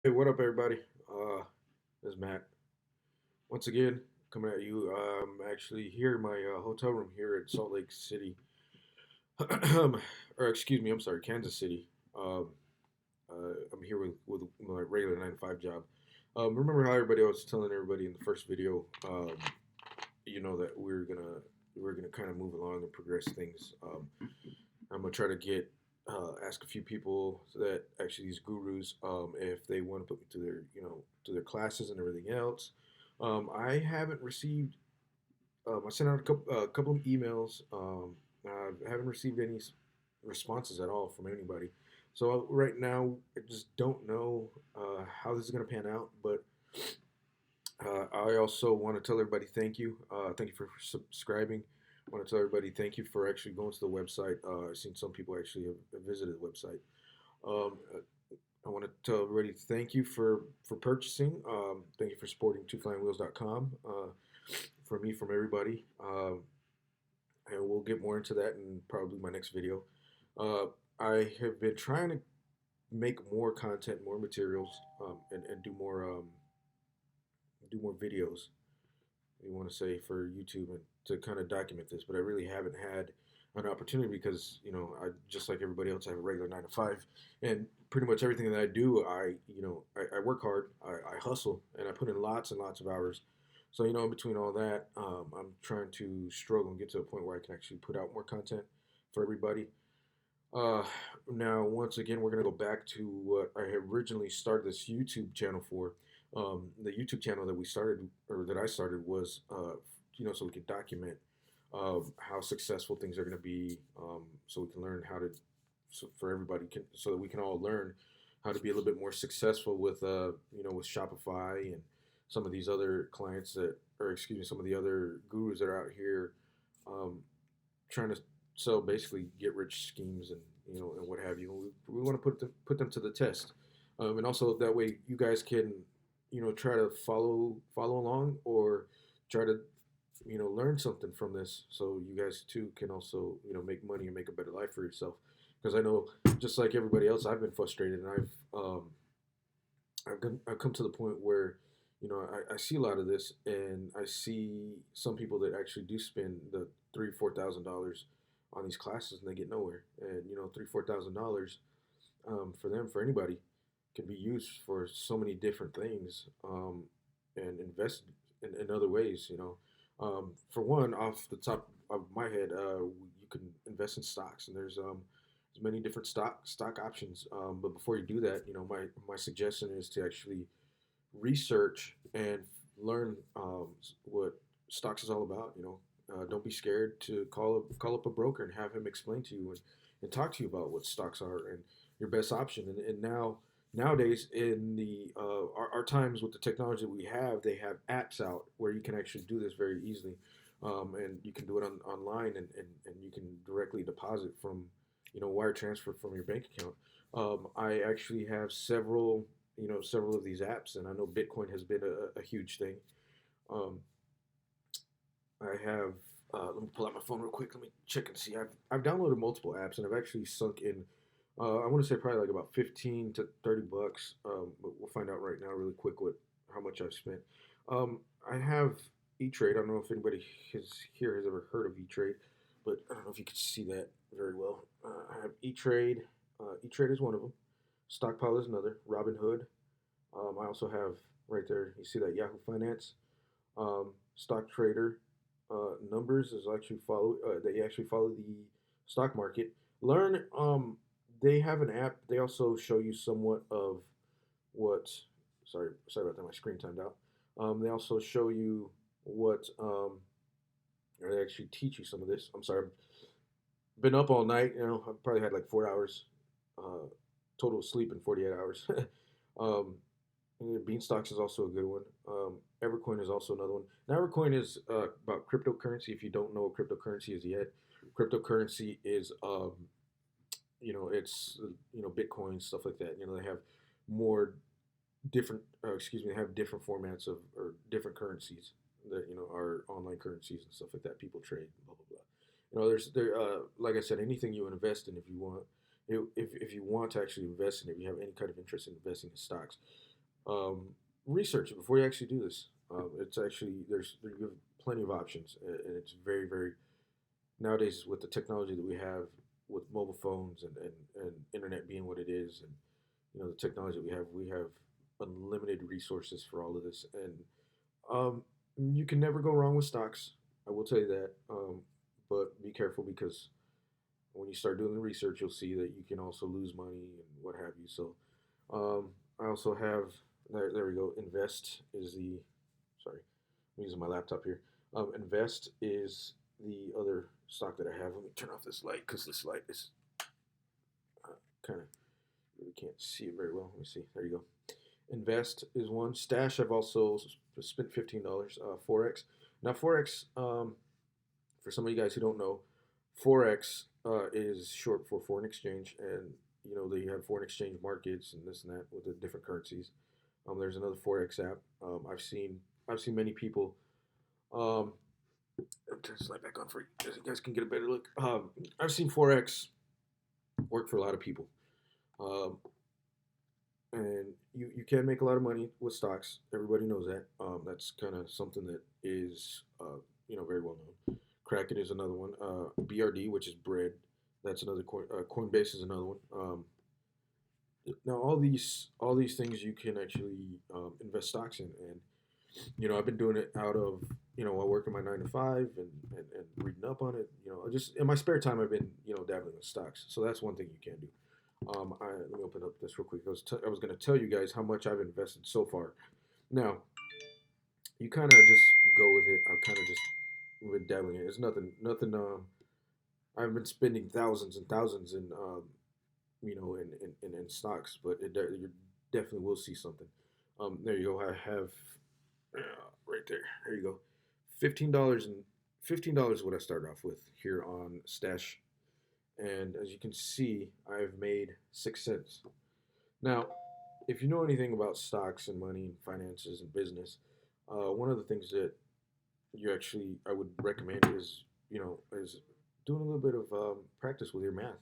Hey, what up, everybody? This is Matt. Once again, coming at you. I'm actually here in my hotel room here at Salt Lake City, or excuse me, I'm sorry, Kansas City. Um, I'm here with my regular 9 to 5 job. Remember how everybody I was telling everybody in the first video, that we're gonna kind of move along and progress things. I'm gonna try to get ask a few people that actually these gurus if they want to put me to their to their classes and everything else. I haven't received. I sent out a couple of emails. I haven't received any responses at all from anybody. So right now, I just don't know how this is going to pan out. But I also want to tell everybody thank you. Thank you for subscribing. I want to tell everybody thank you for actually going to the website. I've seen some people actually have visited the website. I want to tell everybody thank you for purchasing. Thank you for supporting twoflyingwheels.com. From me, from everybody. And we'll get more into that in probably my next video. Uh, I have been trying to make more content, more materials, and do more videos. You want to say for YouTube and to kind of document this, but I really haven't had an opportunity because I just like everybody else. I have a regular 9 to 5, and pretty much everything that I do, I work hard, I hustle, and I put in lots and lots of hours. So in between all that, I'm trying to struggle and get to a point where I can actually put out more content for everybody. Uh, Now, once again, we're gonna go back to what I had originally started this YouTube channel for. The YouTube channel that we started, or that I started, was so we could document how successful things are gonna be, so we can learn how to, so for everybody can, so that we can all learn how to be a little bit more successful with with Shopify and some of these other clients that, or excuse me, some of the other gurus that are out here um, trying to sell basically get rich schemes and and what have you. We want to put them to the test, and also that way you guys can try to follow along or try to learn something from this, so you guys too can also make money and make a better life for yourself. Because I know, just like everybody else, I've been frustrated, and I've come to the point where I see a lot of this, and I see some people that actually do spend the $3,000 $4,000 on these classes, and they get nowhere. And $3,000 $4,000 for them, for anybody, can be used for so many different things, and invest in other ways. For one, off the top of my head, you can invest in stocks, and there's many different stock options. But before you do that, my suggestion is to actually research and learn what stocks is all about. Don't be scared to call up a broker and have him explain to you and talk to you about what stocks are and your best option. And nowadays, in the our times with the technology we have, they have apps out where you can actually do this very easily, and you can do it online, and you can directly deposit from wire transfer from your bank account. I actually have several of these apps, and I know Bitcoin has been a huge thing. Um, I have. Let me pull out my phone real quick. Let me check and see. I've downloaded multiple apps, and I've actually sunk in. I want to say probably like about 15 to 30 bucks. But we'll find out right now, really quick, what how much I've spent. I have E Trade. I don't know if anybody has ever heard of E Trade, but I don't know if you can see that very well. I have E Trade. E Trade is one of them. Stockpile is another. Robinhood. I also have right there. You see that Yahoo Finance. Stock Trader numbers is actually follow. They actually follow the stock market. Learn. They have an app. They also show you somewhat of what. Sorry about that. My screen timed out. They also show you what. Or they actually teach you some of this. I'm sorry. I've been up all night. I've probably had like 4 hours uh, total sleep in 48 hours. um, Beanstox is also a good one. Evercoin is also another one. Now, Evercoin is about cryptocurrency. If you don't know what cryptocurrency is yet, cryptocurrency is, it's, Bitcoin, stuff like that. They have more different, excuse me, they have different formats of, or different currencies that, are online currencies and stuff like that. People trade, blah, blah, blah. Like I said, anything you invest in, if you want to actually invest in it, if you have any kind of interest in investing in stocks, Um, Research it before you actually do this. It's actually you have plenty of options, and it's very very nowadays with the technology that we have with mobile phones and internet being what it is, and the technology that we have unlimited resources for all of this, and um, you can never go wrong with stocks. I will tell you that, but be careful because when you start doing the research, you'll see that you can also lose money and what have you. So I also have there we go. Invest is the sorry, I'm using my laptop here. Invest is the other stock that I have. Let me turn off this light because this light is kind of really can't see it very well. Let me see. There you go. Invest is one. Stash I've also spent $15. Forex. Now Forex, for some of you guys who don't know, Forex is short for foreign exchange, and they have foreign exchange markets and this and that with the different currencies. There's another Forex app. I've seen many people. Um, turn this light back on for you guys. You guys can get a better look. I've seen Forex work for a lot of people, um, and you can make a lot of money with stocks. Everybody knows that. That's kind of something that is very well known. Kraken is another one. BRD, which is bread, that's another coin. Coinbase is another one. Now all these things you can actually invest stocks in, and I've been doing it out of while working my 9 to 5 and reading up on it. Just in my spare time I've been dabbling with stocks. So that's one thing you can do. Let me open up this real quick. I was going to tell you guys how much I've invested so far. Now you kind of just go with it. I've kind of just been dabbling in it. It's nothing. I've been spending thousands and thousands in stocks, but you definitely will see something. There you go. I have right there. There you go. $15 is what I started off with here on Stash, and as you can see, I've made 6 cents. Now, if you know anything about stocks and money and finances and business, one of the things that I would recommend is doing a little bit of practice with your math,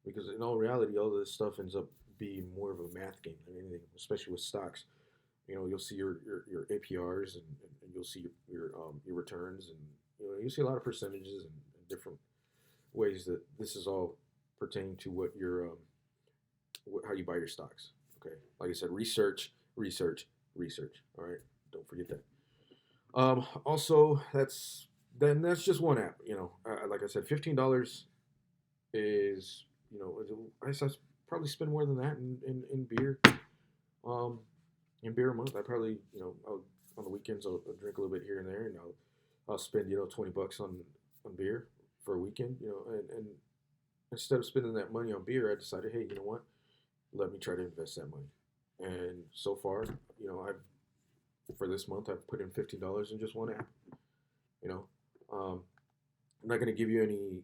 because in all reality, all of this stuff ends up being more of a math game than anything, especially with stocks. You'll see your APRs, and you'll see your returns, and you'll see a lot of percentages and different ways that this is all pertaining to how you buy your stocks. Okay, like I said, research, research, research. All right, don't forget that. Also, that's just one app. Like I said, $15 is I probably spend more than that in beer. Um, in beer a month, I probably on the weekends I'll drink a little bit here and there, and I'll spend $20 on beer for a weekend. And instead of spending that money on beer, I decided, hey, you know what? Let me try to invest that money. And so far, I've for this month I've put in $15 in just one app. You know, um, I'm not going to give you any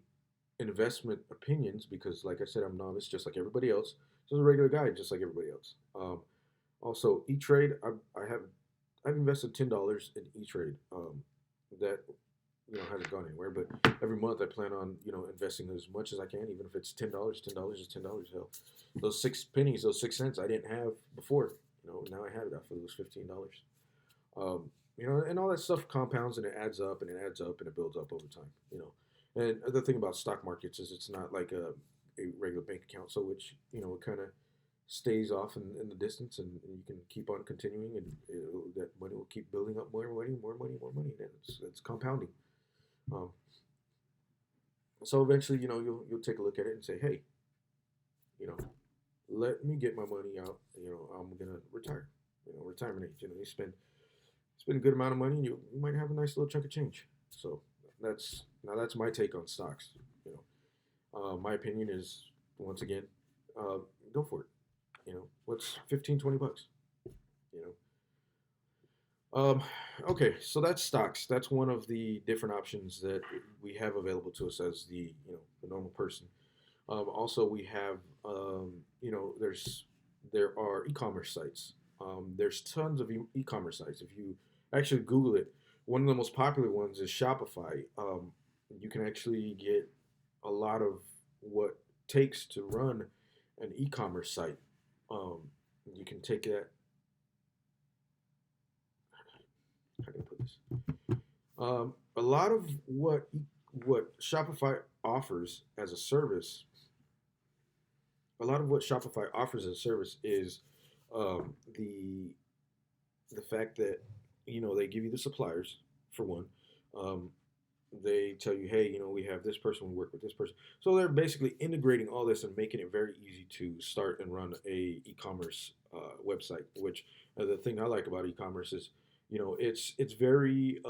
investment opinions because, like I said, I'm novice, just like everybody else. Just a regular guy, just like everybody else. Also, E Trade, I've invested $10 in E Trade. That hasn't gone anywhere, but every month I plan on investing as much as I can, even if it's $10. $10 is $10. Hell, those 6 pennies, those 6 cents, I didn't have before. Now I have it after those $15. And all that stuff compounds and it adds up and it adds up and it builds up over time. And the thing about stock markets is it's not like a regular bank account, so which it kind of stays off in the distance, and you can keep on continuing, and that money will keep building up more money, more money, more money. And it's compounding. Um, so eventually, you'll take a look at it and say, hey, you know, let me get my money out. I'm gonna retire. Retirement age. You spend a good amount of money, and you might have a nice little chunk of change. So that's my take on stocks. My opinion is once again, go for it. What's 15, $20? You know. Okay, so that's stocks. That's one of the different options that we have available to us as the normal person. Also, we have there are e-commerce sites. There's tons of e-commerce sites. If you actually Google it, one of the most popular ones is Shopify. You can actually get a lot of what takes to run an e-commerce site. You can take that. how can I put this? A lot of what Shopify offers as a service, a lot of what Shopify offers as a service is the fact that they give you the suppliers for one. Um, they tell you, hey, we have this person, we work with this person. So they're basically integrating all this and making it very easy to start and run a e-commerce website. Which the thing I like about e-commerce is, it's very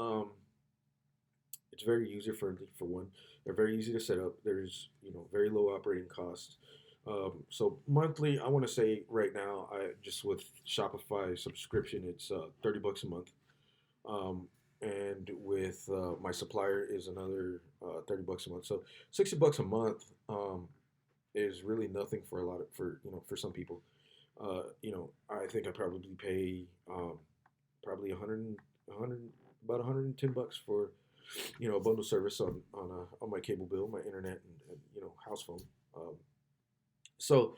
user friendly for one. They're very easy to set up. There's very low operating costs. So monthly, I want to say right now, I just with Shopify subscription, it's $30 a month. Um, and with my supplier is another $30 a month. So $60 a month is really nothing for a lot of for some people. I think I probably pay probably 100 about $110 for a bundle service on my cable bill, my internet, and house phone. Um, so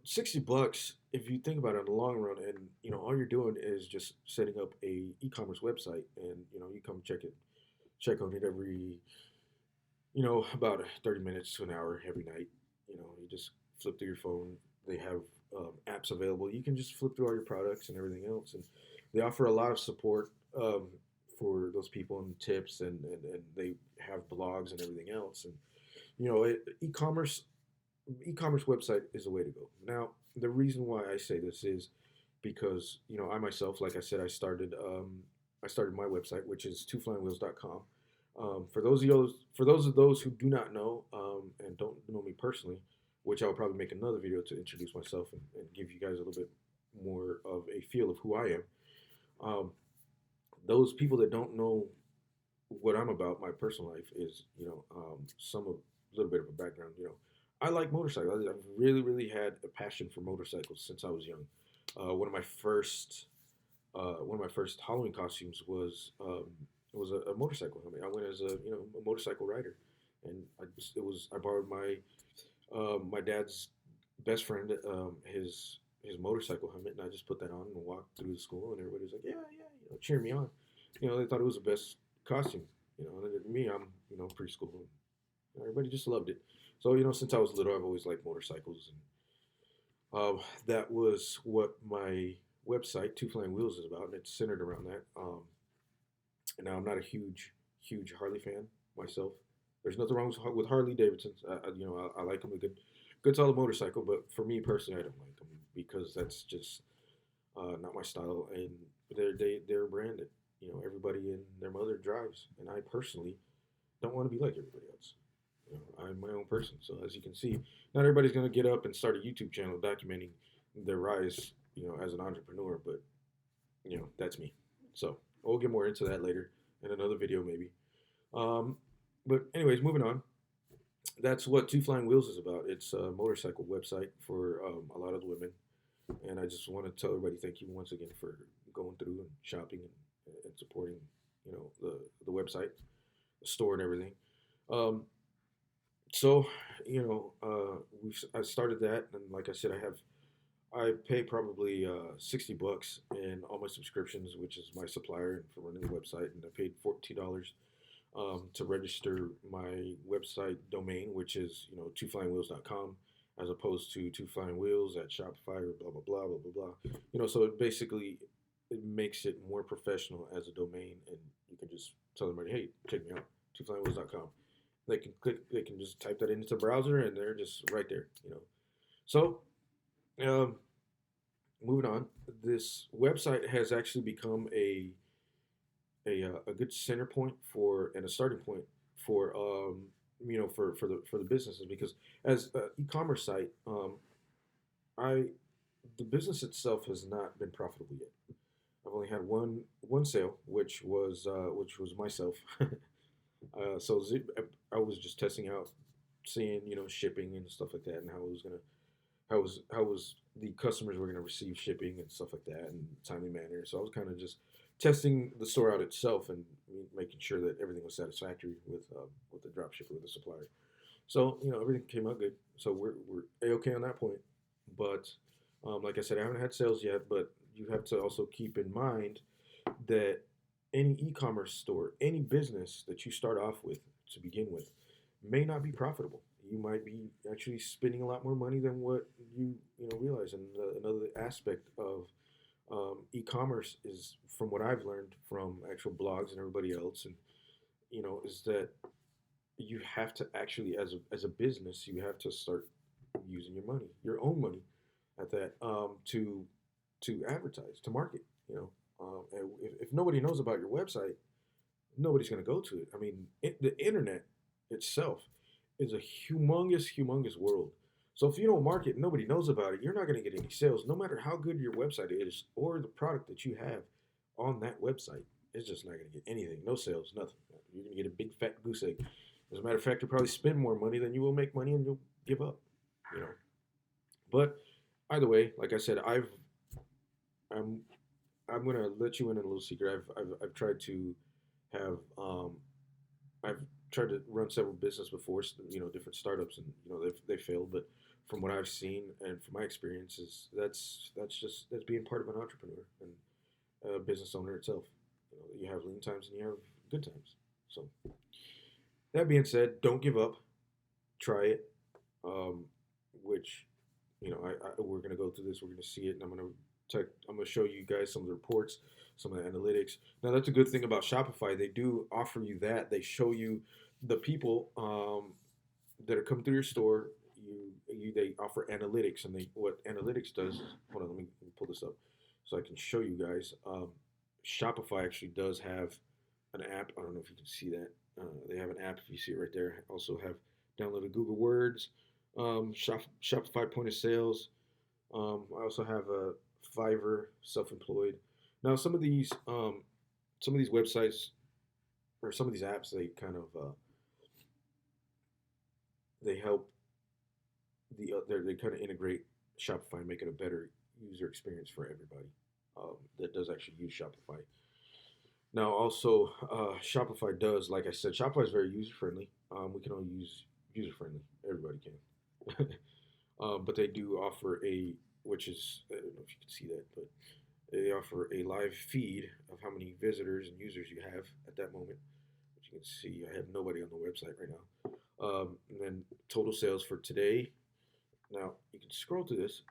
60 bucks, if you think about it in the long run, and all you're doing is just setting up a e-commerce website, and you come check on it every about 30 minutes to an hour every night. You just flip through your phone. They have apps available. You can just flip through all your products and everything else, and they offer a lot of support for those people and tips, and they have blogs and everything else. And e-commerce website is the way to go. Now, the reason why I say this is because I myself, like I said, I started my website, which is twoflyingwheels.com. For those of those who do not know and don't know me personally, which I'll probably make another video to introduce myself and give you guys a little bit more of a feel of who I am. Um, those people that don't know what I'm about, my personal life is, some of a little bit of a background. I like motorcycles. I've really, really had a passion for motorcycles since I was young. One of my first Halloween costumes was a motorcycle. I mean, I went as a motorcycle rider, and I borrowed my dad's best friend his motorcycle helmet, and I just put that on and walked through the school, and everybody was like, yeah, yeah, cheering me on. They thought it was the best costume. And then me, I'm preschool, and everybody just loved it. So since I was little, I've always liked motorcycles, and that was what my website Two Flying Wheels is about, and it's centered around that. And now I'm not a huge Harley fan myself. There's nothing wrong with Harley Davidsons. I like them, a good solid motorcycle, but for me personally, I don't like them because that's just not my style, and they're branded. Everybody and their mother drives, and I personally don't want to be like everybody else. I'm my own person, so as you can see, not everybody's gonna get up and start a YouTube channel documenting their rise, as an entrepreneur, but that's me. So we'll get more into that later in another video, maybe. Um, but anyways, moving on. That's what Two Flying Wheels is about. It's a motorcycle website for a lot of the women, and I just want to tell everybody thank you once again for going through and shopping and supporting, the website, the store, and everything. Um, so I started that, and like I said, I pay probably $60 in all my subscriptions, which is my supplier for running the website, and I paid $14 to register my website domain, which is twoflyingwheels.com, as opposed to Two Flying Wheels at Shopify or blah blah blah blah blah blah. So it makes it more professional as a domain, and you can just tell everybody, hey, check me out, twoflyingwheels.com. They can just type that into the browser, and they're just right there. So um, moving on, this website has actually become a good center point for and a starting point for for the businesses, because as an e-commerce site, I the business itself has not been profitable yet. I've only had one sale, which was myself. So I was just testing out, seeing shipping and stuff like that, and how was the customers were gonna receive shipping and stuff like that in a timely manner. So I was kind of just testing the store out itself and making sure that everything was satisfactory with the drop shipper, with the supplier. So everything came out good. So we're a-okay on that point. But like I said, I haven't had sales yet. But you have to also keep in mind that any e-commerce store, any business that you start off with to begin with, may not be profitable. You might be actually spending a lot more money than what you realize. And another aspect of e-commerce is, from what I've learned from actual blogs and everybody else, and is that you have to actually, as a business, you have to start using your money, your own money, at that to advertise, to market. And if nobody knows about your website, nobody's going to go to it. I mean, the internet itself is a humongous, humongous world. So if you don't market, nobody knows about it, you're not going to get any sales, no matter how good your website is or the product that you have on that website. It's just not going to get anything. No sales, nothing. You're going to get a big fat goose egg. As a matter of fact, you'll probably spend more money than you will make money, and you'll give up. You know. But either way, like I said, I'm I'm gonna let you in on a little secret. I've tried to have I've tried to run several business before, different startups, and they failed. But from what I've seen and from my experiences, that's being part of an entrepreneur and a business owner itself. You have lean times and you have good times. So that being said, don't give up. Try it. Um, which we're gonna go through this. We're gonna see it, and I'm gonna show you guys some of the reports, some of the analytics. Now that's a good thing about Shopify. They do offer you that. They show you the people that are coming through your store. They offer analytics, and what analytics does. Hold on, let me pull this up so I can show you guys. Shopify actually does have an app. I don't know if you can see that. They have an app. If you see it right there, I also have downloaded Google Words, Shopify point of sales. I also have a Fiverr, self-employed. Now, some of these websites or some of these apps, they kind of they help they kind of integrate Shopify and make it a better user experience for everybody that does actually use Shopify. Now, also, Shopify does, like I said, Shopify is very user friendly. We can all use user friendly. Everybody can. But they do offer which is, I don't know if you can see that, but they offer a live feed of how many visitors and users you have at that moment. Which you can see, I have nobody on the website right now. And then total sales for today. Now, you can scroll through this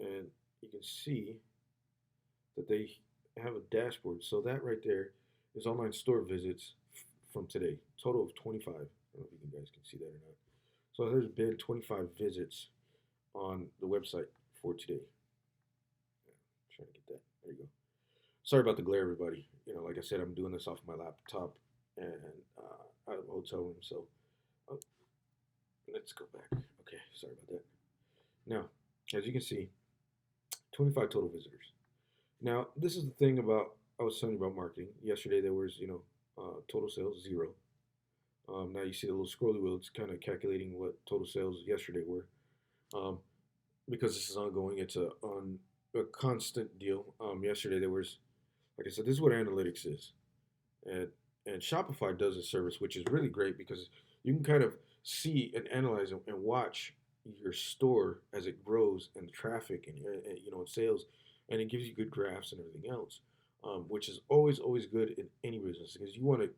and you can see that they have a dashboard. So that right there is online store visits from today. Total of 25. I don't know if you guys can see that or not. So there's been 25 visits on the website for today. Yeah, trying to get that. There you go. Sorry about the glare, everybody. Like I said, I'm doing this off my laptop and out of a hotel room. So uh, let's go back. Okay, sorry about that. Now, as you can see, 25 total visitors. Now, this is the thing about I was telling you about marketing. Yesterday there was, total sales 0. Now you see the little scrolly wheel. It's kind of calculating what total sales yesterday were. Um, because this is ongoing, it's a constant deal. Yesterday there was, like I said, this is what analytics is, and and Shopify does a service which is really great because you can kind of see and analyze and watch your store as it grows and the traffic and sales, and it gives you good graphs and everything else, which is always good in any business because you want to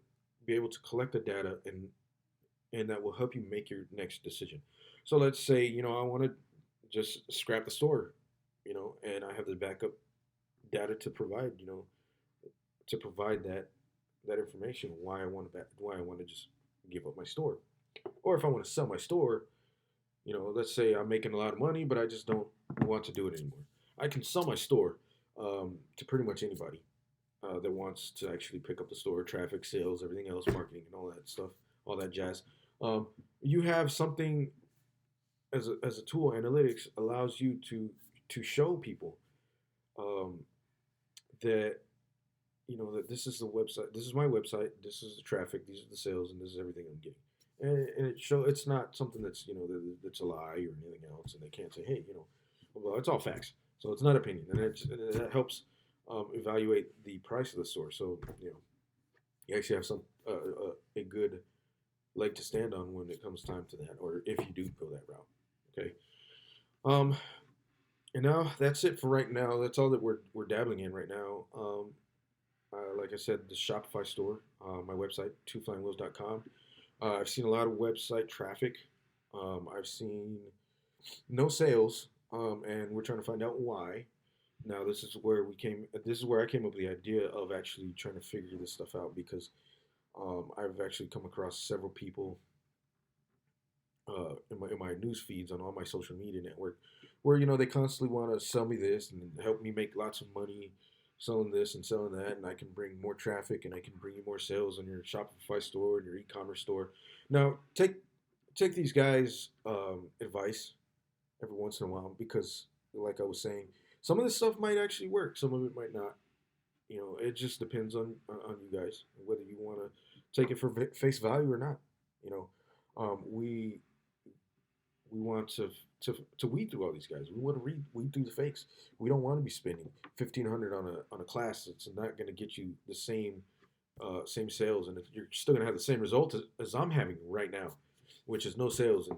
be able to collect the data and that will help you make your next decision. So let's say I want to just scrap the store, and I have the backup data to provide, that information why I want to just give up my store, or if I want to sell my store, let's say I'm making a lot of money, but I just don't want to do it anymore. I can sell my store to pretty much anybody that wants to actually pick up the store, traffic, sales, everything else, marketing, and all that stuff, all that jazz. You have something as a tool. Analytics allows you to show people um, that that this is the website, this is my website, this is the traffic, these are the sales, and this is everything I'm getting. And it's not something that's that's a lie or anything else, and they can't say, hey, well, it's all facts, so it's not opinion, and that helps evaluate the price of the store. So you actually have a good leg to stand on when it comes time to that, or if you do go that route. Okay. Um, and now that's it for right now. That's all that we're dabbling in right now. like I said, the Shopify store, my website, twoflyingwheels.com. I've seen a lot of website traffic. I've seen no sales, and we're trying to find out why. Now, this is where we came. This is where I came up with the idea of actually trying to figure this stuff out because I've actually come across several people in my news feeds on all my social media network, where they constantly want to sell me this and help me make lots of money selling this and selling that, and I can bring more traffic and I can bring you more sales on your Shopify store and your e-commerce store. Now, take these guys' advice every once in a while because, like I was saying, some of this stuff might actually work, some of it might not. It just depends on you guys whether you want to take it for face value or not. You know, we want to weed through all these guys. We want to weed through the fakes. We don't want to be spending 1,500 on a class that's not going to get you the same sales, and you're still going to have the same result as I'm having right now, which is no sales,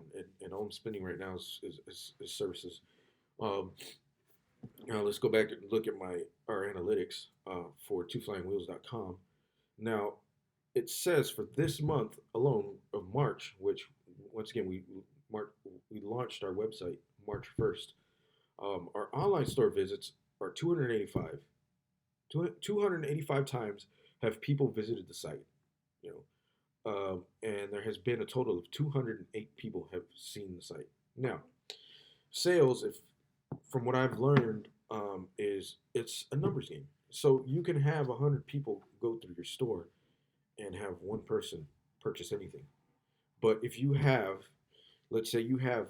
and all I'm spending right now is services. Um, Now let's go back and look at our analytics for twoflyingwheels.com. Now it says for this month alone of March, which once again we launched our website March 1st. Our online store visits are 285. 285 times have people visited the site. You and there has been a total of 208 people have seen the site. Now, sales, if from what I've learned, is it's a numbers game. So you can have 100 people go through your store and have one person purchase anything. But if you have, let's say you have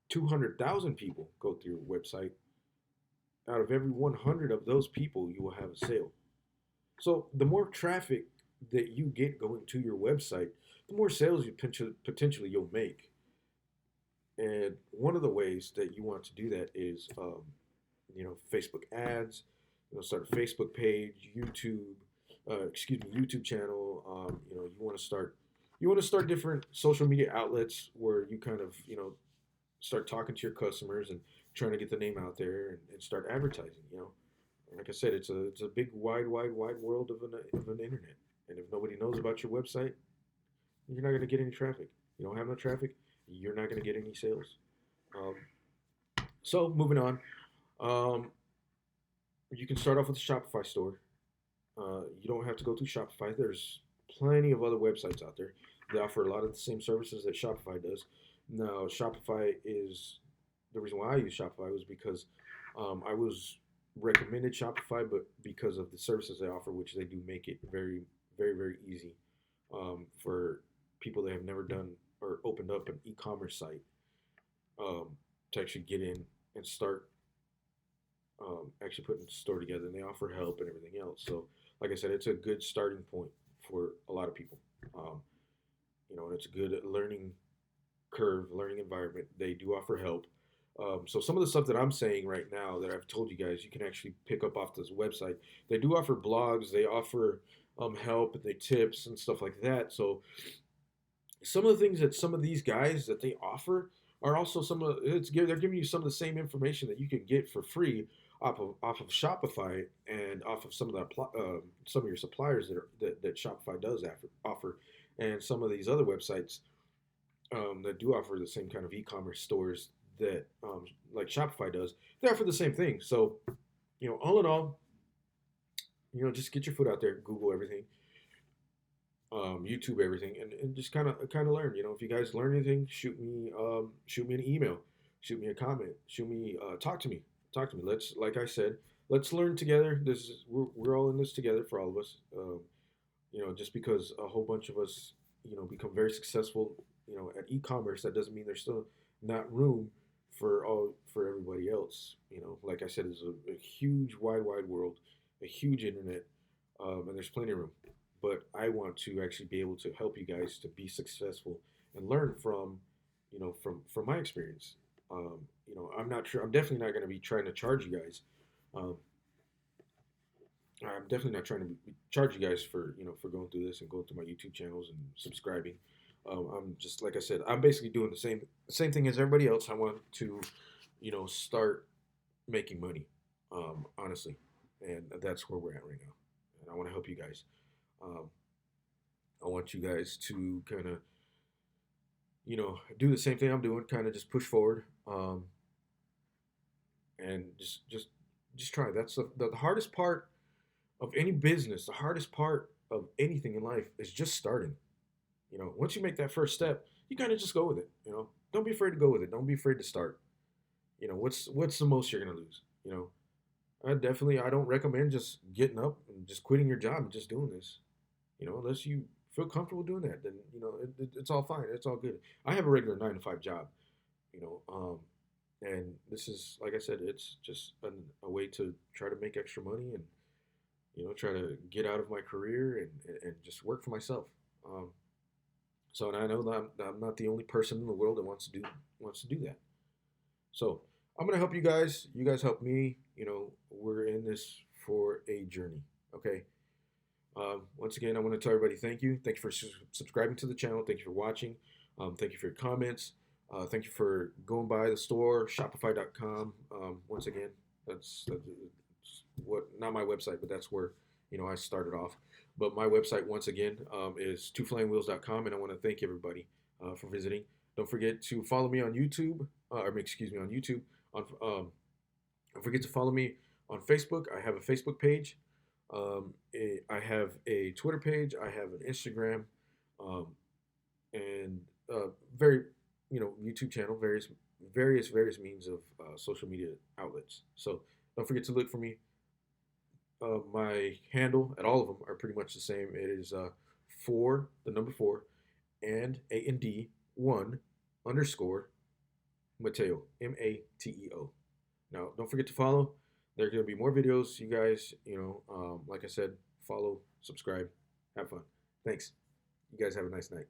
200,000 people go through your website, out of every 100 of those people, you will have a sale. So the more traffic that you get going to your website, the more sales you potentially you'll make. And one of the ways that you want to do that is, Facebook ads. Start a Facebook page, YouTube channel. You want to start different social media outlets where you kind of, start talking to your customers and trying to get the name out there and start advertising. Like I said, it's a big, wide world of an internet. And if nobody knows about your website, you're not going to get any traffic. You don't have no traffic, you're not going to get any sales. Um, so moving on, um, you can start off with a Shopify store. You don't have to go through Shopify. There's plenty of other websites out there. They offer a lot of the same services that Shopify does. Now, Shopify is the reason why I use Shopify was because I was recommended Shopify, but because of the services they offer, which they do make it very, very, very easy for people that have never done or opened up an e-commerce site um, to actually get in and start actually putting the store together. And they offer help and everything else. So, like I said, it's a good starting point for a lot of people. Um, and it's a good learning curve, learning environment. They do offer help. So some of the stuff that I'm saying right now that I've told you guys, you can actually pick up off this website. They do offer blogs. They offer help and they tips and stuff like that. So some of the things that some of these guys that they offer are also they're giving you some of the same information that you can get for free off of Shopify and off of some of your suppliers that Shopify does offer, and some of these other websites that do offer the same kind of e-commerce stores that like Shopify does. They offer the same thing. So all in all, just get your foot out there, Google everything, YouTube everything, and just kind of learn. If you guys learn anything, shoot me an email, shoot me a comment, talk to me. Like I said, let's learn together. We're all in this together for all of us. Just because a whole bunch of us, become very successful, at e-commerce, that doesn't mean there's still not room for everybody else. Like I said, it's a huge, wide world, a huge internet, and there's plenty of room. But I want to actually be able to help you guys to be successful and learn from my experience. I'm not sure. I'm definitely not going to be trying to charge you guys. Um, I'm definitely not trying to charge you guys for going through this and going through my YouTube channels and subscribing. I'm just like I said, I'm basically doing the same thing as everybody else. I want to, start making money, honestly, and that's where we're at right now. and I want to help you guys. Um, I want you guys to kind of, do the same thing I'm doing, kind of just push forward, and just try. That's the hardest part of any business. The hardest part of anything in life is just starting. Once you make that first step, you kind of just go with it. Don't be afraid to go with it. Don't be afraid to start. What's the most you're gonna lose? I don't recommend just getting up and just quitting your job and just doing this. Unless you feel comfortable doing that, then it's all fine. It's all good. I have a regular 9 to 5 job. You know, and this is, like I said, it's just a way to try to make extra money and try to get out of my career and just work for myself. Um, so, and I know that I'm not the only person in the world that wants to do that. So I'm gonna help you guys. You guys help me. We're in this for a journey. Okay. Once again, I want to tell everybody thank you. Thank you for subscribing to the channel. Thank you for watching. Thank you for your comments. Thank you for going by the store, Shopify.com. Once again, that's what, not my website, but that's where I started off. But my website, once again, is twoflyingwheels.com, and I want to thank everybody for visiting. Don't forget to follow me on YouTube. Excuse me, on YouTube. Don't forget to follow me on Facebook. I have a Facebook page. I have a Twitter page. I have an Instagram, um, and very, YouTube channel, various means of social media outlets. So don't forget to look for me. My handle at all of them are pretty much the same. It is the number four, and AND1 underscore Mateo, Mateo. Now, don't forget to follow. There are going to be more videos. You guys, like I said, follow, subscribe, have fun. Thanks. You guys have a nice night.